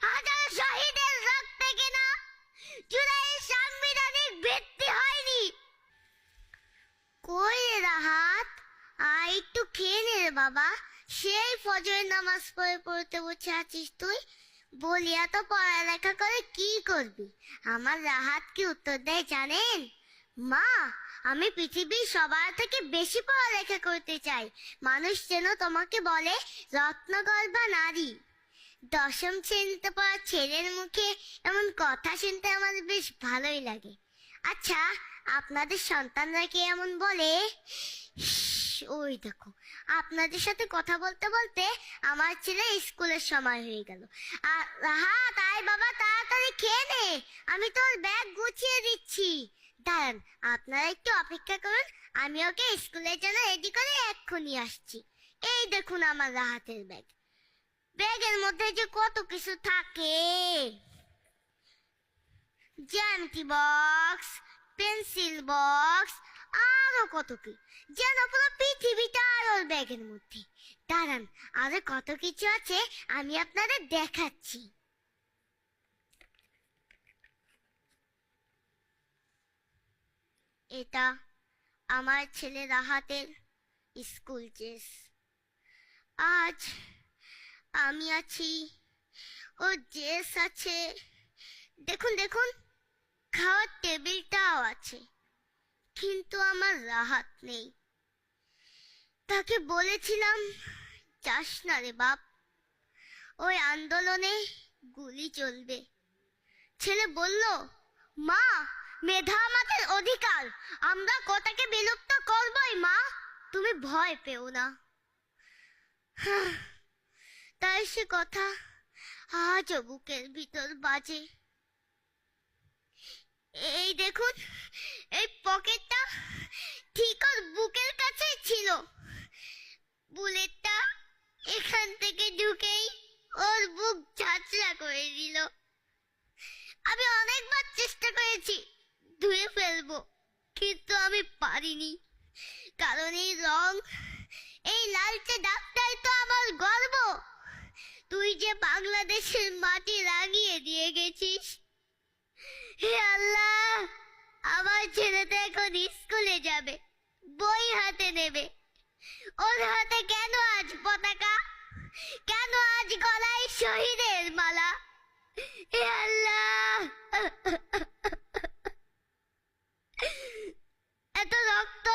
হাজার শহীদের রক্তে কিনা জুলাইয়ের সাংবিধানিক ভিত্তি হয়নি। কই রে রাহাত, আয় একটু খেয়ে নে রে বাবা। সেই ফজরের নামাজ পড়তে বসে আছিস তুই। বলি এত পড়ালেখা করে কি করবি? আমার রাহাত কি উত্তর দেয় জানেন? মা, আমি পৃথিবীর সবার থেকে বেশি পড়ালেখা করতে চাই। মানুষ যেন তোমাকে বলে রত্নগর্ভা নারী। দশম শ্রেণীতে পড়া ছেলের মুখে এমন কথা শুনতে আমার বেশ ভালোই লাগে। আচ্ছা, আপনাদের সন্তানরা কি এমন বলে? ওই দেখো, আপনাদের সাথে কথা বলতে বলতে আমার ছেলে স্কুলের সময় হয়ে গেল। আর রাহাত, আয় বাবা, তাড়াতাড়ি খেয়ে নে, আমি তোর ব্যাগ গুছিয়ে দিচ্ছি। দাঁড়ান, আপনারা একটু অপেক্ষা করুন, আমি ওকে স্কুলের জন্য রেডি করে এক্ষুনি আসছি। এই দেখুন আমার রাহাতের ব্যাগ। ব্যাগের মধ্যে যে কত কিছু থাকে, জ্যামিতি বক্স, পেন্সিল বক্স, আরো কত কি, যেন পুরো পৃথিবীটা আর ওর ব্যাগের মধ্যে। দাঁড়ান, আরো কত কিছু আছে আমি আপনাদের দেখাচ্ছি। এটা আমার ছেলে রাহাতের স্কুল ড্রেস। আজ আমি আছি, ও ড্রেস আছে, দেখুন দেখুন, খাওয়ার টেবিলটাও আছে, কিন্তু আমার রাহাত নেই। তাকে বলেছিলাম যাস না রে বাপ, ওই আন্দোলনে গুলি চলবে। ছেলে বলল, মা, মেধা আমাদের অধিকার, আমরা কোটাকে বিলুপ্ত করবই মা, তুমি ভয় পেও না। তাই সে কথা আজও বুকের ভিতর বাজে। এই দেখুন, এই পকেটটা ঠিক ওর বুকের কাছেই ছিল। বুলেটটা এখান থেকে ঢুকেই ওর বুক ঝাঁঝরা করে দিল। আমি অনেকবার চেষ্টা করেছি ধুয়ে ফেলবো, কিন্তু আমি পারিনি, কারণ এই রং, এই লালচে দাগটাই তো আমার গর্ব। তুই যে বাংলাদেশের মাটি রাঙিয়ে দিয়ে গেছিস। হে আল্লাহ, আমার ছেলেটা এখন স্কুলে যাবে, বই হাতে নেবে, ওর হাতে কেন আজ পতাকা, কেন আজ গলায় শহীদের মালা? হে আল্লাহ, এত রক্ত